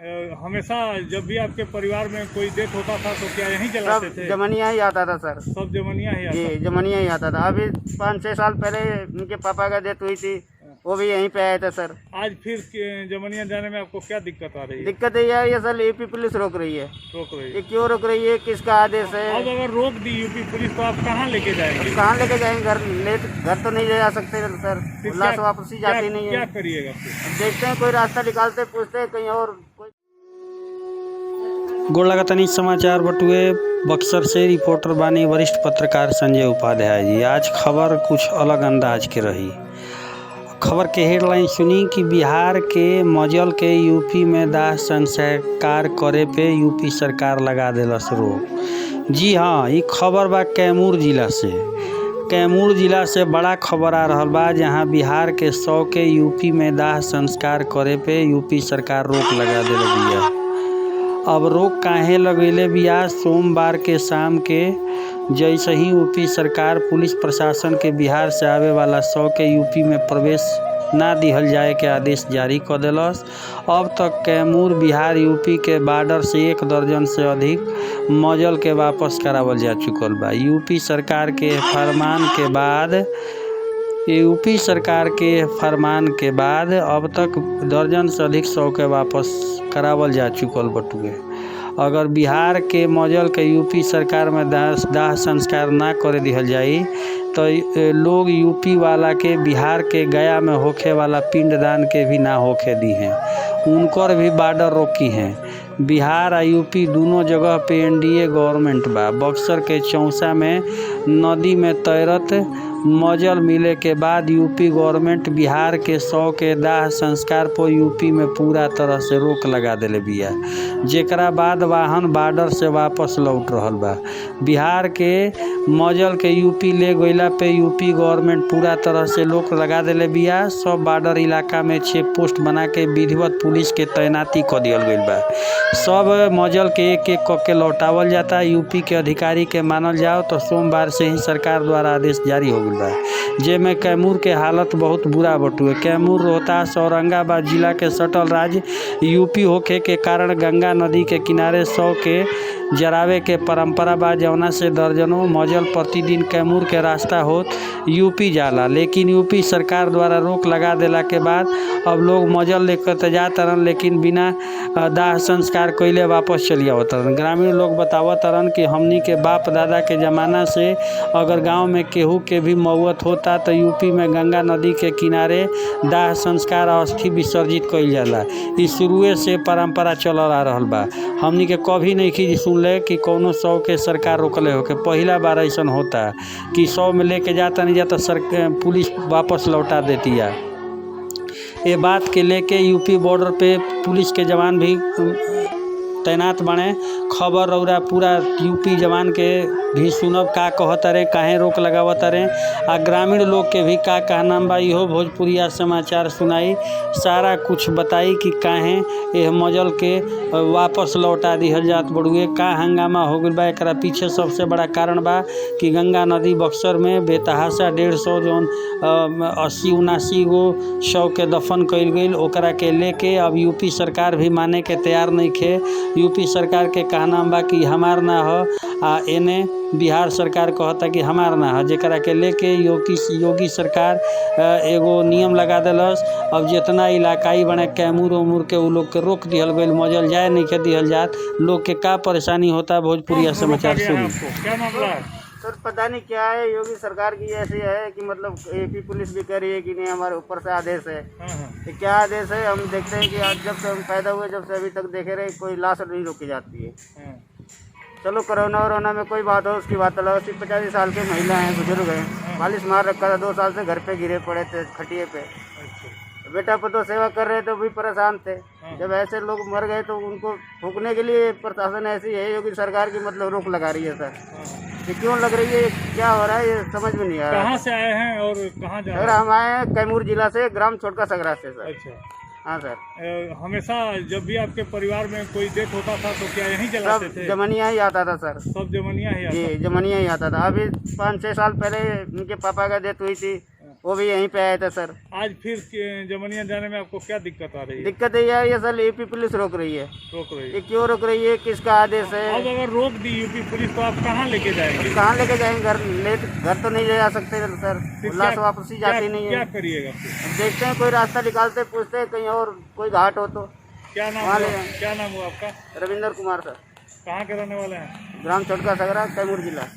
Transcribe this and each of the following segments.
हमेशा जब भी आपके परिवार में कोई डेथ होता था तो क्या यहीं जलाते थे? जमनिया ही आता था सर। सब जमनिया ही आता जी, जमनिया ही आता था। अभी 5-6 साल पहले उनके पापा का डेथ हुई थी, वो भी यहीं पे आए थे सर। आज फिर जमनिया जाने में आपको क्या दिक्कत आ रही है? दिक्कत ये है, ये सर यूपी पुलिस रोक रही है। रोक रही ये है? क्यों रोक रही है, किसका आदेश है? अब अगर रोक दी यूपी पुलिस तो आप कहाँ लेके जाएंगे? कहाँ लेके जाएंगे? घर तो नहीं ले जा सकते सर, फिर लाश क्या- वापसी जाती नहीं क्या है। करिएगा फिर? देखते हैं, कोई रास्ता निकालते, पूछते हैं कहीं और। गोड़ लगातानी समाचार बटुए बक्सर से रिपोर्टर बानी वरिष्ठ पत्रकार संजय उपाध्याय जी। आज खबर कुछ अलग अंदाज के रही। खबर के हेडलाइन सुनी कि बिहार के मजल के यूपी में दाह संस्कार करे पे यूपी सरकार लगा देलस रोक। जी हाँ, ये खबर बा कैमूर जिला से। कैमूर जिला से बड़ा खबर आ रहल बा, जहां बिहार के 100 के यूपी में दाह संस्कार करे पे यूपी सरकार रोक लगा देले बिया। अब रोक काहे लगेले बिया? सोमवार के शाम के जैसे ही यूपी सरकार पुलिस प्रशासन के बिहार से आवे वाला 100 के यूपी में प्रवेश ना दिहल जाए के आदेश जारी कर देलस। अब तक कैमूर बिहार यूपी के बॉर्डर से 1 दर्जन से अधिक मजल के वापस करावल जा चुकल बा। यूपी सरकार के फरमान के बाद अब तक दर्जन से अधिक 100 के वापस करावल जा चुकल बटुए। अगर बिहार के मजल के यूपी सरकार में दाह संस्कार ना करे दिहल जाई तो लोग यूपी वाला के बिहार के गया में होखे वाला पिंडदान के भी ना होखे दी हैं, उनकर भी बॉर्डर रोकी हैं। बिहार और यूपी दोनों जगह पे एनडीए गवर्नमेंट बा। बक्सर के चौसा में नदी में तैरत मजल मिले के बाद यूपी गवर्नमेंट बिहार के 100 के दाह संस्कार पर यूपी में पूरा तरह से रोक लगा देले बिया, जेकरा बाद वाहन बॉर्डर से वापस लौट रहल बा। बिहार के मजल के यूपी ले गईला पे यूपी गवर्नमेंट पूरा तरह से रोक लगा देले बिया। सब बॉर्डर इलाका में चेक पोस्ट बना के विधिवत पुलिस के तैनाती कर दियल गईल बा। सब मजल के एक क के लौटावल जाता। यूपी के अधिकारी के मानल जाओ तो सोमवार से ही सरकार द्वारा आदेश जारी हो गईल बा, जेमे कैमूर के हालत बहुत बुरा बटुए। कैमूर, रोहतास, औरंगाबाद जिला के सटल राज्य यूपी होखे के कारण गंगा नदी के किनारे 100 के जरावे के परंपरा बा, जवना से दर्जनों मजल प्रतिदिन कैमूर के रास्ता होत यूपी जाला। लेकिन यूपी सरकार द्वारा रोक लगा देला के बाद अब लोग मजल लेकर जात रन, लेकिन बिना दाह संस्कार कइले वापस चली आवत रन। ग्रामीण लोग बतावत रन कि हमनी के बाप दादा के ज़माना से अगर गांव में केहू के भी मौत होता तो यूपी में गंगा नदी के किनारे दाह संस्कार अस्थि विसर्जित कइल जाला। ई शुरुए से परंपरा चल आ रहल बा। हमनी के कभी नहीं की सुनले कि कौनो 100 के सरकार रोकले हो के। पहला बार ऐसा होता कि 100 में लेके जाता नहीं जाता, पुलिस वापस लौटा देती है। ये बात के लेके यूपी बॉर्डर पे पुलिस के जवान भी तैनात बने। खबर रौरा पूरा यूपी जवान के भी सुनब का कहत रहे, काहे रोक लगावत रहे, आ ग्रामीण लोग के भी का कहना बा, इहो भोजपुरिया समाचार सुनाई। सारा कुछ बताई कि काहे यह मजल के वापस लौटा दिहल जात बड़ुए, का हंगामा हो गइल बा। एकरा पीछे सबसे बड़ा कारण बा कि गंगा नदी बक्सर में बेतहासा 150 जौन 80-79 गो 100 के दफन कइल गइल, ओकरा के लेके अब यूपी सरकार भी माने के तैयार नहीं खे। यूपी सरकार के कहना बा कि हमार ना हो, आ एने बिहार सरकार कहता कि हमार ना हो, जेकरा के लेके योगी सरकार एगो नियम लगा देलस। अब जितना इलाकाई बने कैमूर उमूर के उ लोग के रोक दिहल गइल, मजल जाए नहीं के दिहल जात। लोग के का परेशानी होता है, भोजपुरिया समाचार सुनी। क्या मामला है सर? पता नहीं क्या है, योगी सरकार की ऐसी है कि मतलब यूपी पुलिस भी कह रही है कि नहीं हमारे ऊपर से आदेश है। तो क्या आदेश है? हम देखते हैं कि आज जब से हम पैदा हुए जब से अभी तक देखे रहे, कोई लाश नहीं रोकी जाती है। चलो कोरोना में कोई बात हो, उसकी बात अलग। 80-85 साल के महिला हैं, बुजुर्ग हैं, मालिश मार रखा था, 2 साल से घर पे गिरे पड़े थे खटिए पे। बेटा पतो सेवा कर रहे तो भी परेशान थे। जब ऐसे लोग मर गए तो उनको फूकने के लिए प्रशासन ऐसी है, योगी सरकार की मतलब रोक लगा रही है। सर ये क्यों लग रही है, क्या हो रहा है, ये समझ में नहीं आ रहा। कहाँ से आए हैं और कहाँ जा रहे सर हम आए हैं कैमूर जिला से, ग्राम छोटका सगरा से सर। अच्छा, हाँ सर। हमेशा जब भी आपके परिवार में कोई डेथ होता था तो क्या यहीं जलाते थे? जमनिया ही आता था सर। सब जमनिया ही आता? जी, जमनिया ही आता था। अभी 5-6 साल पहले उनके पापा का डेथ हुई थी, वो भी यहीं पे आए थे सर। आज फिर जमनिया जाने में आपको क्या दिक्कत आ रही है? दिक्कत ये है, ये सर यूपी पुलिस रोक रही है। रोक रही है? ये क्यों रोक रही है, किसका आदेश है? अब अगर रोक दी यूपी पुलिस तो आप कहाँ लेके जाएंगे? कहाँ लेके जाएंगे? घर तो नहीं ले जा सकते सर, लाश वापसी जाती नहीं है। क्या करिएगा फिर? देखते हैं, कोई रास्ता निकालते, पूछते हैं कहीं और कोई घाट हो तो। क्या नाम हुआ आपका? रविंद्र कुमार सर। कहाँ के रहने वाले हैं? ग्राम छोटका सगरा, कैमूर जिला।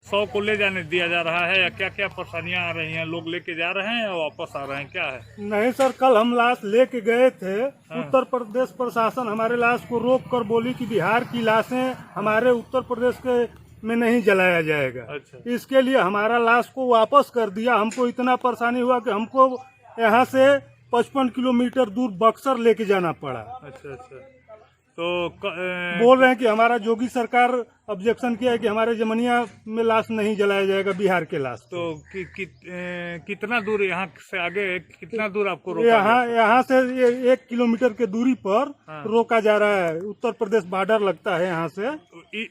100 को ले जाने दिया जा रहा है या क्या क्या परेशानियां आ रही हैं? लोग लेके जा रहे हैं या वापस आ रहे हैं, क्या है? नहीं सर, कल हम लाश लेके गए थे। उत्तर प्रदेश प्रशासन हमारे लाश को रोक कर बोली कि बिहार की लाशें हमारे उत्तर प्रदेश के में नहीं जलाया जाएगा। अच्छा। इसके लिए हमारा लाश को वापस कर दिया। हमको इतना परेशानी हुआ कि हमको यहाँ से 55 किलोमीटर दूर बक्सर लेके जाना पड़ा। अच्छा अच्छा। तो बोल रहे हैं कि हमारा योगी सरकार ऑब्जेक्शन किया है कि हमारे जमनिया में लाश नहीं जलाया जाएगा, बिहार के लाश। तो कितना दूर यहाँ से आगे, कितना दूर आपको रोका? यहाँ से 1 किलोमीटर के दूरी पर रोका जा रहा है। उत्तर प्रदेश बॉर्डर लगता है यहाँ से।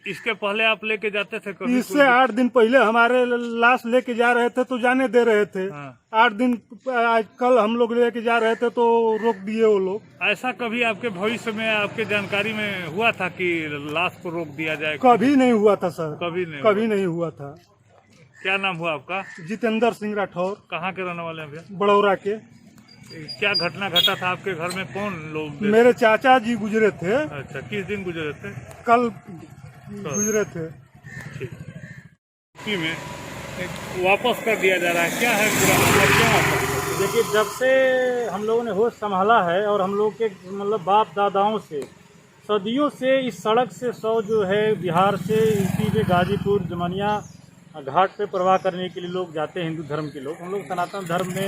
इसके पहले आप लेके जाते थे कभी? इससे 8 दिन पहले हमारे लाश लेके जा रहे थे तो जाने दे रहे थे। 8 दिन आज कल हम लोग लेके जा रहे थे तो रोक दिए वो लोग। ऐसा कभी आपके भविष्य में, आपके जानकारी में हुआ था कि लाश को रोक दिया जाए? कभी नहीं हुआ था सर, कभी नहीं हुआ था। क्या नाम हुआ आपका? जितेंद्र सिंह राठौर। कहाँ के रहने वाले हैं भैया? बड़ौरा के। क्या घटना घटा था आपके घर में? कौन लोग? मेरे चाचा जी गुजरे थे। अच्छा, किस दिन गुजरे थे? कल गुजरे थे। ठीक में वापस कर दिया जा रहा है, क्या है पूरा मतलब, क्या है? देखिए, जब से हम लोगों ने होश संभाला है और हम लोग के मतलब बाप दादाओं से सदियों से इस सड़क से 100 जो है बिहार से यूपी में गाजीपुर जमनिया घाट पे प्रवाह करने के लिए लोग जाते हैं। हिंदू धर्म के लोग, हम लोग सनातन धर्म में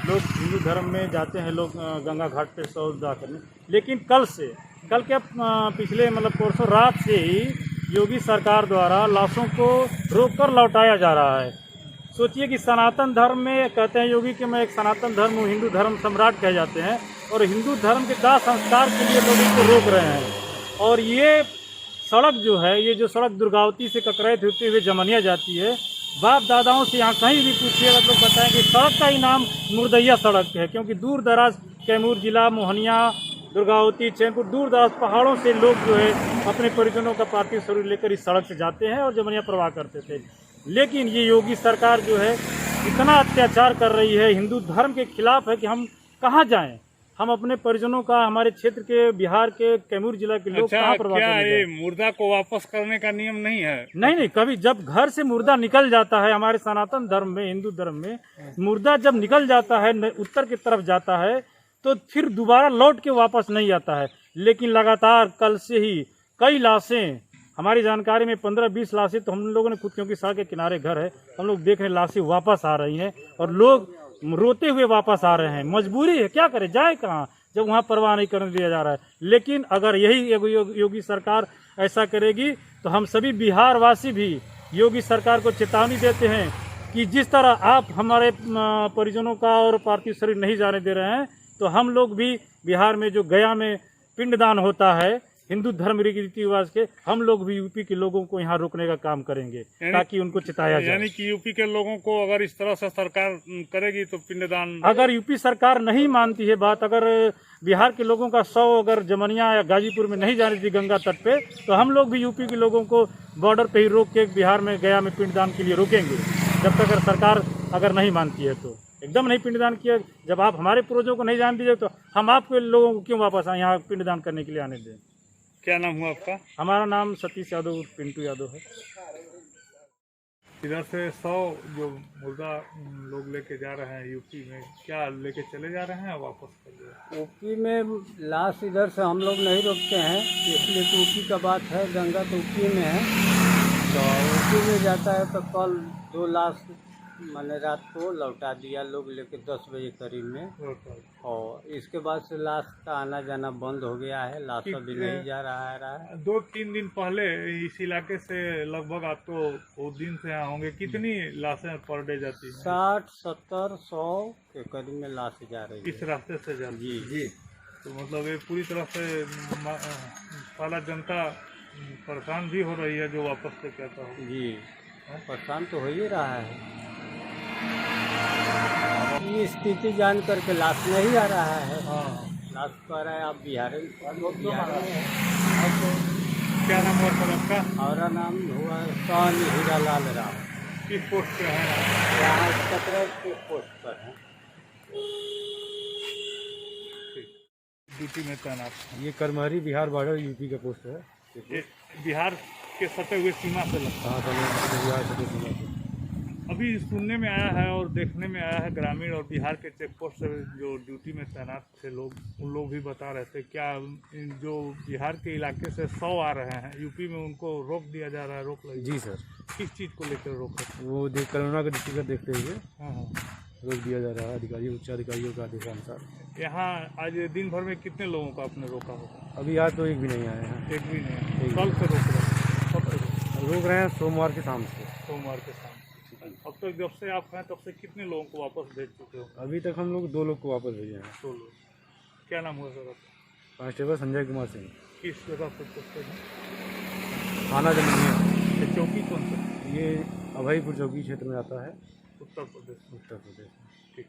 लोग हिंदू धर्म में जाते हैं लोग गंगा घाट पे 100 जा करने। लेकिन कल के पिछले मतलब परसों रात से ही योगी सरकार द्वारा लाशों को रोककर लौटाया जा रहा है। सोचिए कि सनातन धर्म में कहते हैं योगी कि मैं एक सनातन धर्म हूँ, हिंदू धर्म सम्राट कहे जाते हैं, और हिंदू धर्म के दाह संस्कार के लिए लोग इसको रोक रहे हैं। और ये सड़क जो है, ये जो सड़क दुर्गावती से ककरैत होते हुए जमनिया जाती है, बाप दादाओं से यहाँ कहीं भी पूछिएगा तो बताएं कि सड़क का ही नाम मुर्दैया सड़क है, क्योंकि दूर दराज कैमूर जिला, मोहनिया, दुर्गावती, चैनपुर, दूर दराज पहाड़ों से लोग जो है अपने परिजनों का पार्थिव शरीर लेकर इस सड़क से जाते हैं और जमनिया प्रवाह करते थे। लेकिन ये योगी सरकार जो है इतना अत्याचार कर रही है, हिंदू धर्म के खिलाफ है कि हम कहाँ जाएं? हम अपने परिजनों का, हमारे क्षेत्र के, बिहार के कैमूर जिला के लोग कहाँ प्रवाह क्या करने ये मुर्दा को वापस करने का नियम नहीं है? नहीं, कभी जब घर से मुर्दा निकल जाता है, हमारे सनातन धर्म में, हिंदू धर्म में मुर्दा जब निकल जाता है, उत्तर की तरफ जाता है, तो फिर दोबारा लौट के वापस नहीं आता है। लेकिन लगातार कल से ही कई लाशें, हमारी जानकारी में 15-20 लाशें तो हम लोगों ने खुद, क्योंकि सड़क के किनारे घर है, हम लोग देख रहे हैं लाशें वापस आ रही हैं और लोग रोते हुए वापस आ रहे हैं। मजबूरी है, क्या करें, जाए कहाँ जब वहाँ परवाह नहीं करने दिया जा रहा है। लेकिन अगर यही योगी सरकार ऐसा करेगी तो हम सभी बिहार वासी भी योगी सरकार को चेतावनी देते हैं कि जिस तरह आप हमारे परिजनों का और पार्थिव शरीर नहीं जाने दे रहे हैं, तो हम लोग भी बिहार में जो गया में पिंडदान होता है हिंदू धर्म रीति रिवाज के, हम लोग भी यूपी के लोगों को यहाँ रोकने का काम करेंगे ताकि उनको चिताया जाए। यानी कि यूपी के लोगों को अगर इस तरह से सरकार करेगी तो पिंडदान, अगर यूपी सरकार नहीं मानती है बात, अगर बिहार के लोगों का 100 अगर जमनिया या गाजीपुर में नहीं जाने दी गंगा तट पे, तो हम लोग भी यूपी के लोगों को बॉर्डर पे ही रोक के बिहार में गया में पिंडदान के लिए रोकेंगे। जब तक अगर सरकार अगर नहीं मानती है तो एकदम नहीं पिंडदान किया। जब आप हमारे पूर्वजों को नहीं जान दीजिए तो हम आपके लोगों को क्यों वापस यहाँ पिंडदान करने के लिए आने दें? क्या नाम हुआ आपका? हमारा नाम सतीश यादव, पिंटू यादव है। इधर से 100 जो मुर्दा लोग लेके जा रहे हैं यूपी में, क्या लेके चले जा रहे हैं वापस कर रहे हैं? यूपी में लाश इधर से हम लोग नहीं रोकते हैं, इसलिए तो यूपी का बात है, गंगा तो यूपी में है, तो यूपी में जाता है। तो कल 2 लाश मैंने रात को लौटा दिया लोग लेके 10 बजे करीब में, और इसके बाद से लाश का आना जाना बंद हो गया है, लाश अभी नहीं जा रहा है। 2-3 दिन पहले इस इलाके से लगभग आप तो बहुत दिन से यहाँ होंगे, कितनी लाशें पर डे जाती हैं? 60, 70, 100 के करीब में लाश जा रही है इस रास्ते से जाती है। जी। तो मतलब ये पूरी तरह से सारा जनता परेशान भी हो रही है जो वापस से कहता हो। जी, परेशान तो हो ही रहा है। स्थिति जान करके लाश नहीं आ रहा है। हाँ, लाश कह रहा है आप बिहार में हैं। क्या नाम हुआ सर आपका? हमारा नाम हुआ सोनी हीरालाल राव। किस पोस्ट पे हैं आप? यहाँ कतरे के पोस्ट पर है। ड्यूटी में तैनात। ये करमहरी बिहार बॉर्डर यूपी का पोस्ट है। ये बिहार के सटे हुए सीमा से लगता हाँ बिहार से है। अभी सुनने में आया है और देखने में आया है ग्रामीण और बिहार के चेक पोस्ट से जो ड्यूटी में तैनात थे लोग, उन लोग भी बता रहे थे क्या जो बिहार के इलाके से 100 आ रहे हैं यूपी में उनको रोक दिया जा रहा है, रोक लगी। जी सर, किस चीज़ को लेकर रोक है? वो कोरोना का दृष्टिगत देखते हुए हाँ हाँ। रोक दिया जा रहा है अधिकारियों उच्च अधिकारियों का आदेशानुसार। यहाँ आज दिन भर में कितने लोगों का आपने रोका होगा? अभी आज तो एक भी नहीं आए हैं। एक भी नहीं। कल से रोक रहे हैं? कब से रोक रहे हैं? सोमवार के शाम से। सोमवार के शाम। अब तक जब से आप हैं तब से कितने लोगों को वापस भेज चुके हो? अभी तक हम लोग 2 लोग को वापस भेजे हैं। 2 लोग। क्या नाम हुआ सर आपका? कांस्टेबल संजय कुमार सिंह, किस जगह पर पोस्टेड है? थाना जमनिया। ये चौकी कौन सा? ये अभयपुर चौकी क्षेत्र में आता है, उत्तर प्रदेश। उत्तर प्रदेश। ठीक।